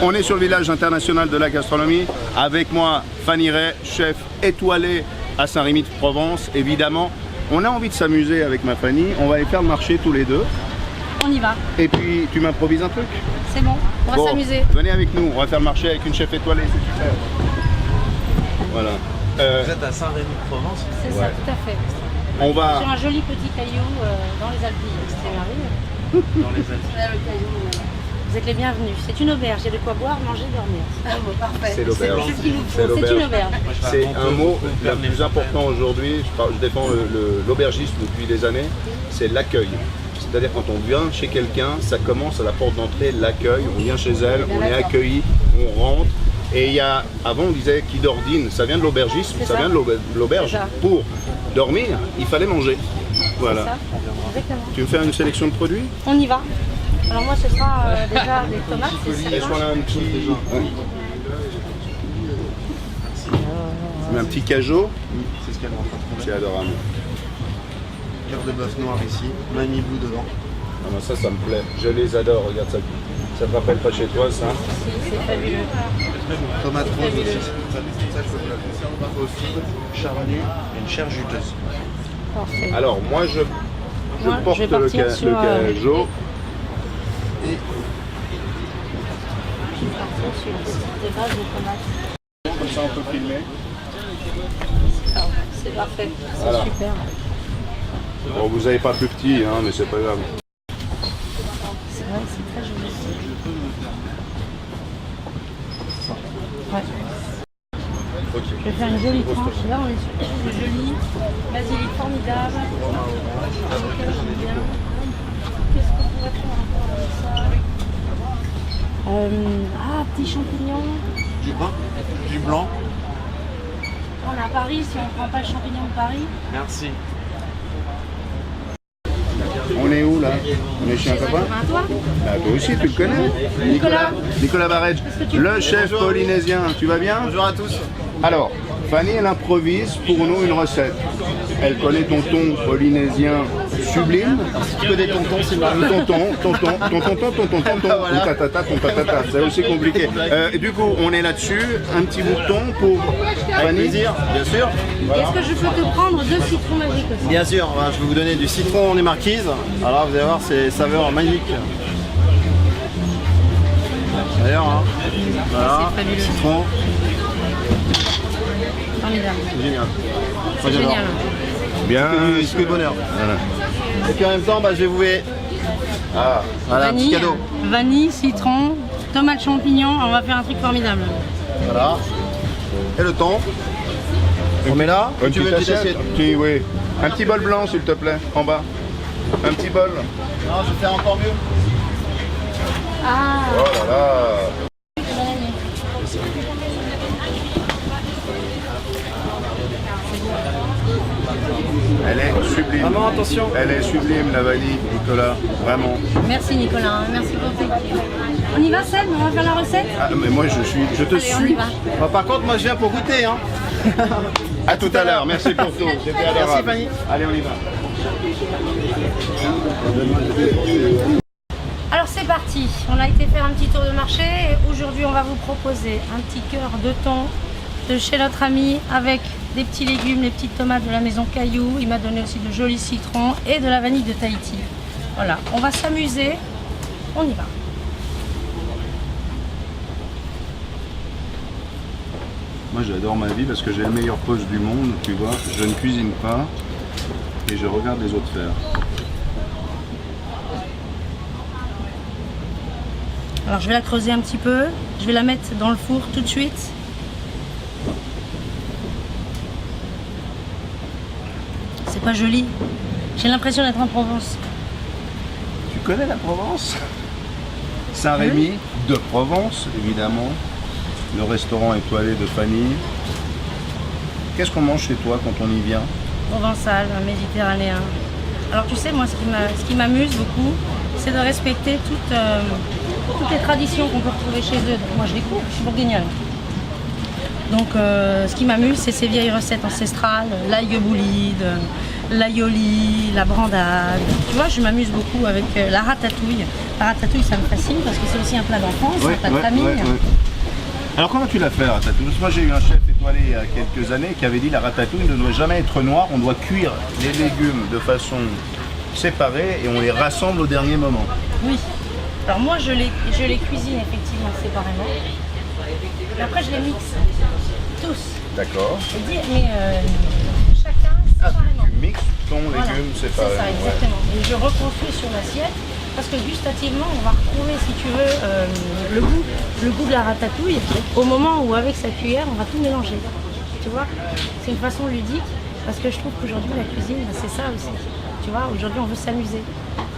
On est sur le village international de la gastronomie. Avec moi, Fanny Ray, chef étoilé à Saint-Rémy-de-Provence. Évidemment, on a envie de s'amuser avec ma Fanny. On va aller faire le marché tous les deux. On y va. Et puis, tu m'improvises un truc? C'est bon, on va s'amuser. Venez avec nous, on va faire le marché avec une chef étoilée, c'est super. Voilà. Vous êtes à Saint-Rémy-de-Provence? C'est ça, tout à fait. On va... Sur un joli petit caillou dans les Alpilles. C'est merveilleux. Dans les Alpes. Vous êtes les bienvenus. C'est une auberge, il y a de quoi boire, manger, dormir. Ah bon, parfait. C'est l'auberge. C'est ce qu'il nous faut. C'est une auberge. C'est un mot le plus important aujourd'hui. Je défends l'aubergisme depuis des années. C'est l'accueil. C'est-à-dire quand on vient chez quelqu'un, ça commence à la porte d'entrée, l'accueil. On vient chez elle, on est accueilli, on rentre. Et il y a, avant on disait qui dordine, ça vient de l'aubergisme, ça vient de l'auberge. Pour dormir, il fallait manger. Voilà. Ça. Exactement. Tu veux faire une sélection de produits? On y va. Alors moi ce sera déjà des tomates. Est-ce qu'on a un petit... Un petit cajot? C'est ce qu'elle rentre. C'est adorable. Cœur de bœuf noir ici, Manibou devant. Ah ben ça me plaît. Je les adore, regarde ça. Ça te rappelle pas chez toi, ça? C'est fabuleux. Tomate rose aussi. Ça, je peux vous la conserver. Aux figues, charnues et une chair juteuse. Parfait. Alors, moi, je porte vais le partir sur, cajot. Et Je vais partir sur une petite base de tomates. Comme ça, on peut filmer. C'est parfait, c'est Voilà. super. Bon, vous n'avez pas plus petit, hein, mais c'est pas grave. C'est vrai que c'est très joli. Ouais. Ok. Je vais faire une jolie tranche. Là, on est sur quelque chose de joli. Basilic formidable. Lequel j'aime bien. Qu'est-ce qu'on pourrait faire encore avec ça? Petits champignons. du brun, du blanc. On est à Paris, si on ne prend pas le champignon de Paris. Merci. On est où, là? On est chez un copain? À toi? Ah, toi aussi, tu le connais? Nicolas Barrege, le chef polynésien. Tu vas bien? Bonjour à tous. Alors, Fanny, elle improvise pour nous une recette. Elle connaît ton ton polynésien sublime. Tu connais tonton, c'est marrant. Tatata, c'est aussi compliqué. Du coup, on est là-dessus. Un petit bouton pour Fanny. Plaisir, bien sûr. Est-ce que je peux te prendre 2 citrons magiques aussi? Bien sûr, je vais vous donner du citron des marquises. Alors vous allez voir, c'est saveurs magnifiques. D'ailleurs, hein. Voilà, C'est fabuleux. citron, Formidable. génial. C'est génial. Bien. C'est que de bonheur. Voilà. Et puis en même temps, je vais vous... Ah, Voilà, un petit cadeau. Vanille, citron, tomate, champignons. On va faire un truc formidable. Voilà. Et le thon. On met là. une Tu veux une petite assiette? Oui. Un petit bol blanc, s'il te plaît, en bas. Un petit bol. Non, je vais faire encore mieux. Ah, Oh là là. Elle est sublime. Vraiment, attention. Elle est sublime, la vanille, Nicolas. Vraiment. merci Nicolas, merci pour tes petits. On y va, Seb? On va faire la recette? Ah, mais moi, je te Allez, on y suis. va. Bon, par contre, moi je viens pour goûter. Hein. À tout à l'heure. Merci pour tout. C'était adorable. Fanny. Allez, on y va. Alors c'est parti, on a été faire un petit tour de marché et aujourd'hui on va vous proposer un petit cœur de thon de chez notre ami avec des petits légumes, les petites tomates de la maison Caillou. Il m'a donné aussi de jolis citrons et de la vanille de Tahiti. Voilà, on va s'amuser, on y va. Moi, j'adore ma vie parce que j'ai le meilleur poste du monde, tu vois. Je ne cuisine pas et je regarde les autres faire. Alors je vais la creuser un petit peu, je vais la mettre dans le four tout de suite. C'est pas joli, j'ai l'impression d'être en Provence. Tu connais la Provence? Saint-Rémy de Provence, évidemment. Le restaurant étoilé de Fanny. Qu'est-ce qu'on mange chez toi quand on y vient? Provençal, méditerranéen. Alors tu sais, moi ce qui m'amuse beaucoup, c'est de respecter toutes les traditions qu'on peut retrouver chez eux. Donc, moi je découvre, je suis bourguignonne. Donc ce qui m'amuse, c'est ces vieilles recettes ancestrales, l'ail boulide, l'aioli, la brandade. Tu vois, je m'amuse beaucoup avec la ratatouille. La ratatouille, ça me fascine parce que c'est aussi un plat d'enfance, un plat de famille. Alors comment tu l'as fait la ratatouille? Parce que moi j'ai eu un chef étoilé il y a quelques années qui avait dit la ratatouille ne doit jamais être noire, on doit cuire les légumes de façon séparée et on les rassemble au dernier moment. Oui. Alors moi je les cuisine effectivement séparément. Et après je les mixe tous. D'accord. Mais chacun séparément. Tu mixes ton légume séparément. C'est ça, exactement. Ouais. Et je reconstruis sur l'assiette. Parce que gustativement, on va retrouver, si tu veux, le goût de la ratatouille au moment où, avec sa cuillère, on va tout mélanger. Tu vois, c'est une façon ludique parce que je trouve qu'aujourd'hui, la cuisine, c'est ça aussi. Tu vois, aujourd'hui, on veut s'amuser.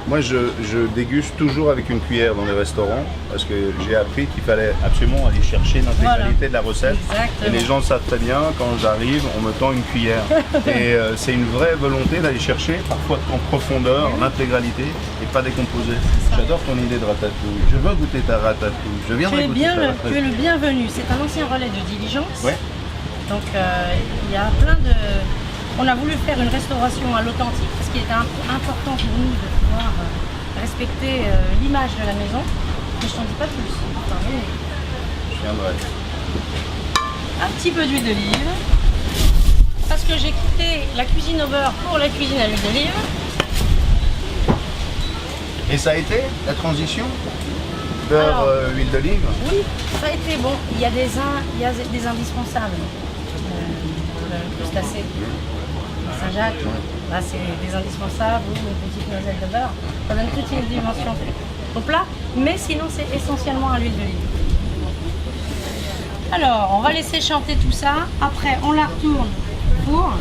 Moi, je déguste toujours avec une cuillère dans les restaurants parce que j'ai appris qu'il fallait absolument aller chercher l'intégralité de la recette. Exactement. Et les gens savent très bien, quand j'arrive, on me tend une cuillère. Et c'est une vraie volonté d'aller chercher, parfois en profondeur, l'intégralité et pas décomposer. J'adore ton idée de ratatouille. Je veux goûter ta ratatouille. Je viendrai goûter ta ratatouille. Tu es le bienvenu. C'est un ancien relais de diligence. Ouais. Donc, il y a plein de... On a voulu faire une restauration à l'authentique parce qu'il était important pour nous de pouvoir respecter l'image de la maison. Mais je t'en dis pas plus. Je viendrai. Un petit peu d'huile d'olive. Parce que j'ai quitté la cuisine au beurre pour la cuisine à l'huile d'olive. Et ça a été la transition beurre, huile d'olive? Oui, ça a été bon. Il y a des indispensables. Le crustacé. Saint-Jacques, là c'est des indispensables ou une petite noisette de beurre. Ça donne toute une dimension au plat, mais sinon c'est essentiellement à l'huile d'olive. Alors, on va laisser chanter tout ça. Après, on la retourne au four.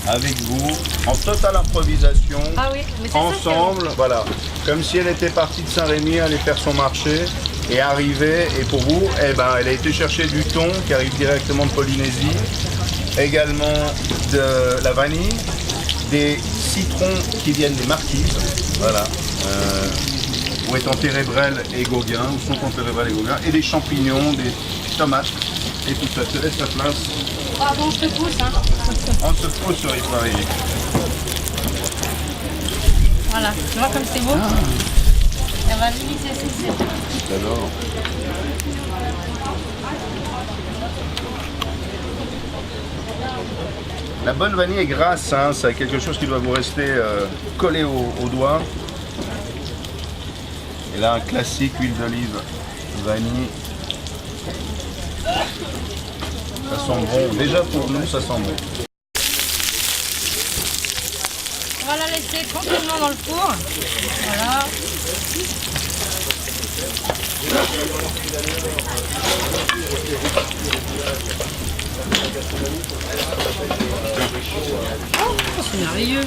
Avec vous, en totale improvisation, Ah oui, mais c'est ensemble, voilà, comme si elle était partie de Saint-Rémy, aller faire son marché et arriver, et pour vous, eh ben, elle a été chercher du thon qui arrive directement de Polynésie, également de la vanille, des citrons qui viennent des Marquises, voilà, où est enterré Brel et Gauguin, où sont enterrés Brel et Gauguin, et des champignons, des tomates, et tout ça. Je te laisse la place. Pardon, je te pousse, hein. On se pose sur les pareils. Voilà, tu vois comme c'est beau. Et on va limiter ces cèpes. J'adore. La bonne vanille est grasse, hein, c'est quelque chose qui doit vous rester collé au doigt. Et là, un classique huile d'olive, vanille. Ça sent bon. Déjà pour nous, ça sent bon. On va la laisser tranquillement dans le four. Voilà. Oh, c'est merveilleux.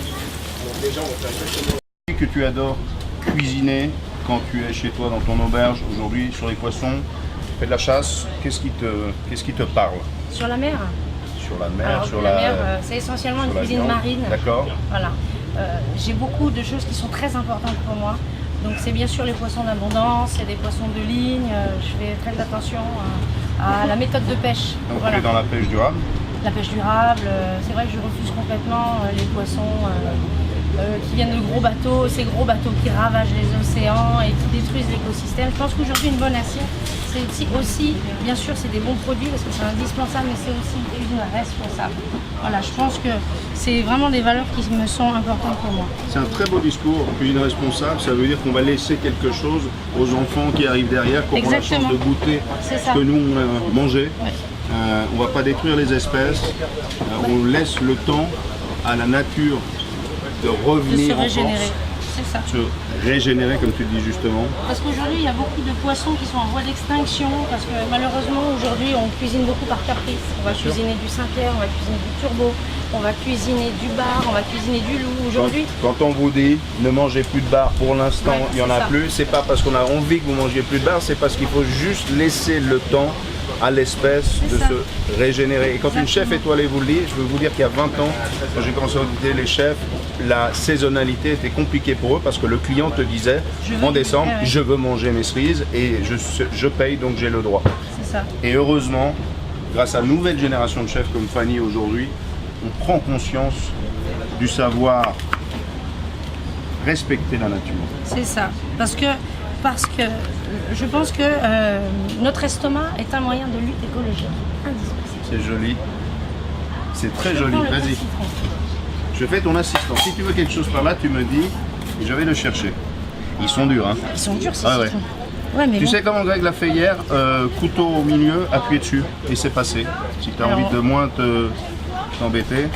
Que tu adores cuisiner quand tu es chez toi dans ton auberge aujourd'hui sur les poissons, tu fais de la chasse, qu'est-ce qui te parle? Sur la mer? Sur la mer, Alors, sur la mer, c'est essentiellement une cuisine marine. D'accord. Voilà. J'ai beaucoup de choses qui sont très importantes pour moi. Donc c'est bien sûr les poissons d'abondance, c'est des poissons de ligne. Je fais très attention à la méthode de pêche. Donc voilà. tu es dans la pêche durable? La pêche durable, c'est vrai que je refuse complètement les poissons qui viennent de gros bateaux, ces gros bateaux qui ravagent les océans et qui détruisent l'écosystème. Je pense qu'aujourd'hui une bonne assiette, c'est aussi, bien sûr c'est des bons produits parce que c'est indispensable, mais c'est aussi une cuisine responsable. Voilà, je pense que c'est vraiment des valeurs qui me sont importantes pour moi. C'est un très beau discours, cuisine responsable, ça veut dire qu'on va laisser quelque chose aux enfants qui arrivent derrière, qui auront la chance de goûter ce que nous on a mangé. Ouais. On ne va pas détruire les espèces, on laisse le temps à la nature de revenir de se régénérer. En force, c'est ça. Se régénérer comme tu le dis justement. Parce qu'aujourd'hui il y a beaucoup de poissons qui sont en voie d'extinction, parce que malheureusement aujourd'hui on cuisine beaucoup par caprice. On va cuisiner du Saint-Pierre, on va cuisiner du turbo, on va cuisiner du bar, on va cuisiner du loup. Aujourd'hui, quand on vous dit ne mangez plus de bar pour l'instant, il n'y en a plus, c'est pas parce qu'on a envie que vous mangiez plus de bar, c'est parce qu'il faut juste laisser le temps à l'espèce de se régénérer. Et quand une chef étoilée vous le dit, je veux vous dire qu'il y a 20 ans, quand j'ai commencé à auditer les chefs, la saisonnalité était compliquée pour eux parce que le client te disait en décembre, je veux manger mes cerises et je paye donc j'ai le droit. C'est ça. Et heureusement, grâce à la nouvelle génération de chefs comme Fanny aujourd'hui, on prend conscience du savoir respecter la nature. C'est ça. Parce que je pense que notre estomac est un moyen de lutte écologique. C'est joli. C'est très joli. Vas-y. Je fais ton assistant. Si tu veux quelque chose par là, tu me dis et je vais le chercher. Ils sont durs, hein. Ils sont durs, c'est ouais. Ouais, mais tu bon. sais comment Greg l'a fait hier, couteau au milieu, appuyé dessus, et c'est passé. Si tu as envie de moins t'embêter,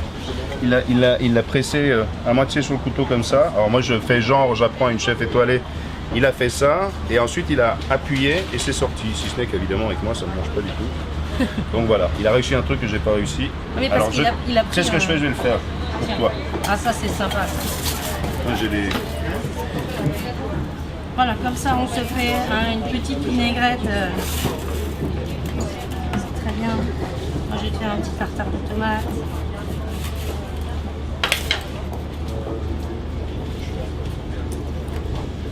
il l'a pressé à moitié sur le couteau comme ça. Alors moi je fais genre, j'apprends une chef étoilée, il a fait ça, et ensuite il a appuyé et c'est sorti. Si ce n'est qu'évidemment avec moi ça ne marche pas du tout. Donc voilà, il a réussi un truc que j'ai pas réussi. Oui, parce qu'il a pris c'est ce que je fais, je vais le faire pour toi. Ah ça c'est sympa. Moi j'ai des... Voilà, comme ça on se fait une petite vinaigrette. C'est très bien. Moi je vais te faire un petit tartare de tomates.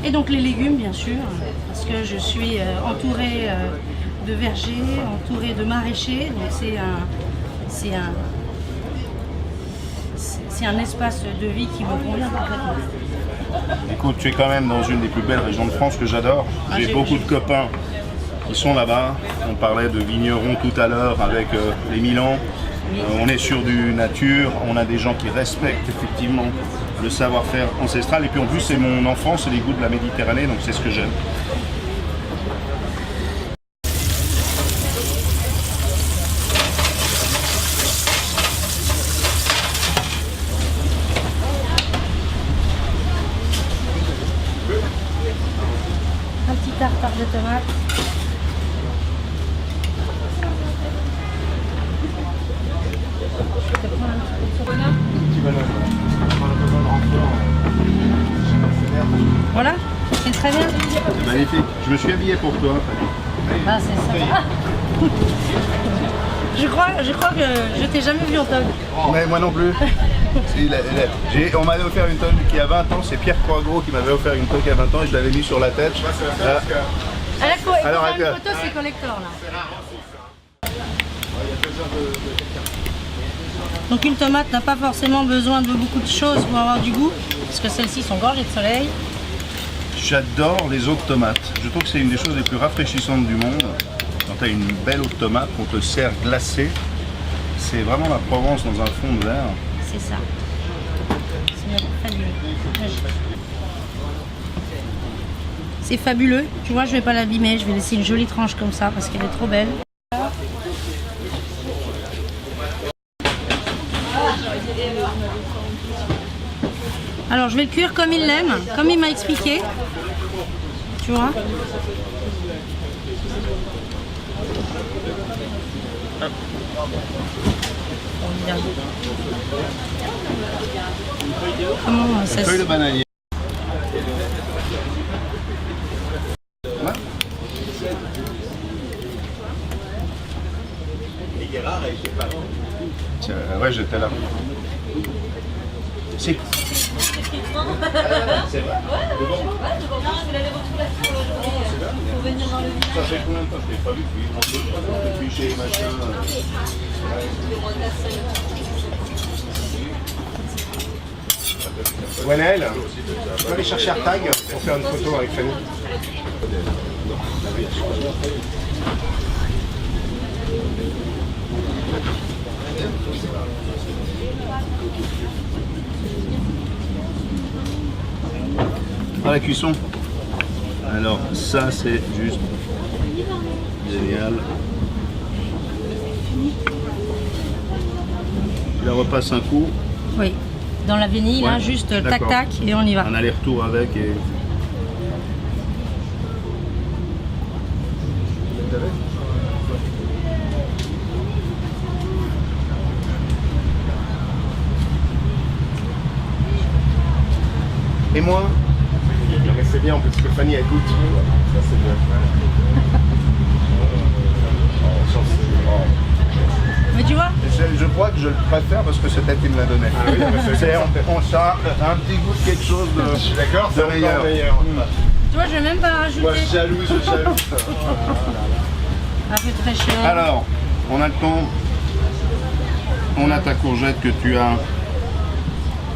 Et donc les légumes bien sûr, parce que je suis entourée de vergers, entourée de maraîchers, donc c'est un espace de vie qui me convient parfaitement. Écoute, tu es quand même dans une des plus belles régions de France que j'adore. J'ai beaucoup de copains qui sont là-bas. On parlait de vignerons tout à l'heure avec les Milans. On est sur du nature, on a des gens qui respectent effectivement le savoir-faire ancestral. Et puis en plus, c'est mon enfance, c'est les goûts de la Méditerranée, donc c'est ce que j'aime. Un petit tartare de tomates. Je te prends un petit peu de chocolat. Voilà, c'est très bien. C'est magnifique. Je me suis habillé pour toi, Fanny. Ah, c'est ça. Je crois que je t'ai jamais vu en toge. Mais moi non plus. On m'avait offert une toge qui a 20 ans, c'est Pierre Croix-Gros qui m'avait offert une toge qui a 20 ans et je l'avais mis sur la tête. Alors, une photo, c'est collector là. Donc une tomate n'a pas forcément besoin de beaucoup de choses pour avoir du goût, parce que celles-ci sont gorgées de soleil. J'adore les eaux de tomates. Je trouve que c'est une des choses les plus rafraîchissantes du monde. Quand tu as une belle eau de tomate qu'on te sert glacée, c'est vraiment la Provence dans un fond de verre. C'est ça. C'est fabuleux. C'est fabuleux. Tu vois, je vais pas l'abîmer, je vais laisser une jolie tranche comme ça parce qu'elle est trop belle. Alors je vais le cuire comme il l'aime, comme il m'a expliqué. Tu vois. Comment ça se... Feuille de bananier. Tiens, ouais, j'étais là. Si. C'est vrai. Ça fait combien de temps que je t'ai pas vu depuis chez machin. Gwenaël, tu peux aller chercher Artag pour faire une photo avec Fanny. À la cuisson. Alors ça c'est juste génial. Tu la repasses un coup. Oui, dans la vanille, là, juste tac tac et on y va. Un aller-retour avec et... Et moi, mais c'est bien parce que Fanny elle goûte. Ça c'est bien. Mais tu vois, Je crois que je le préfère parce que c'est elle qui me l'a donné. C'est on ça, un petit goût de quelque chose de, Je suis d'accord, c'est de encore meilleur. meilleur. tu vois, je vais même pas rajouter. Moi, je jalouse, je jalouse. Un peu très cher. Alors, on a le thon, on a ta courgette que tu as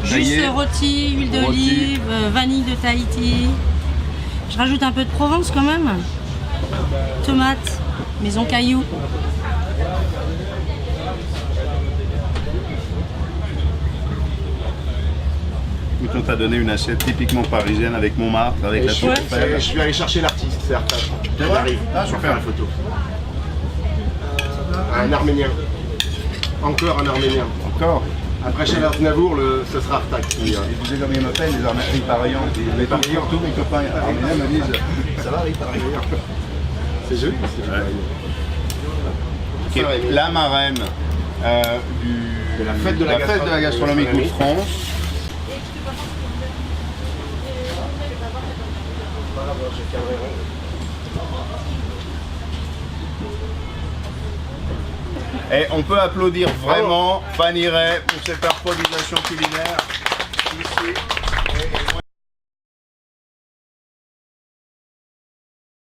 taillée. Juste rôti, huile d'olive, vanille de Tahiti. Je rajoute un peu de Provence quand même. Tomates, maison caillou. Écoute, on t'a donné une assiette typiquement parisienne avec Montmartre, avec la tour Ouais. Eiffel. Je suis allé chercher l'artiste, c'est Artax. C'est Il vrai arrive. Ah, Je vais super. faire la photo. Un Arménien. Encore un Arménien. Encore. Après chez Aznavour, ce sera Artax. Et vous savez comme ils m'appellent, les Arméniens pariants. Les pariants, tous mes copains arméniens me disent ça va, les pariants. C'est joli. Qui est la marraine De la fête de la gastronomie Coup de France. Et on peut applaudir vraiment Fanny Ray pour cette improvisation culinaire ici.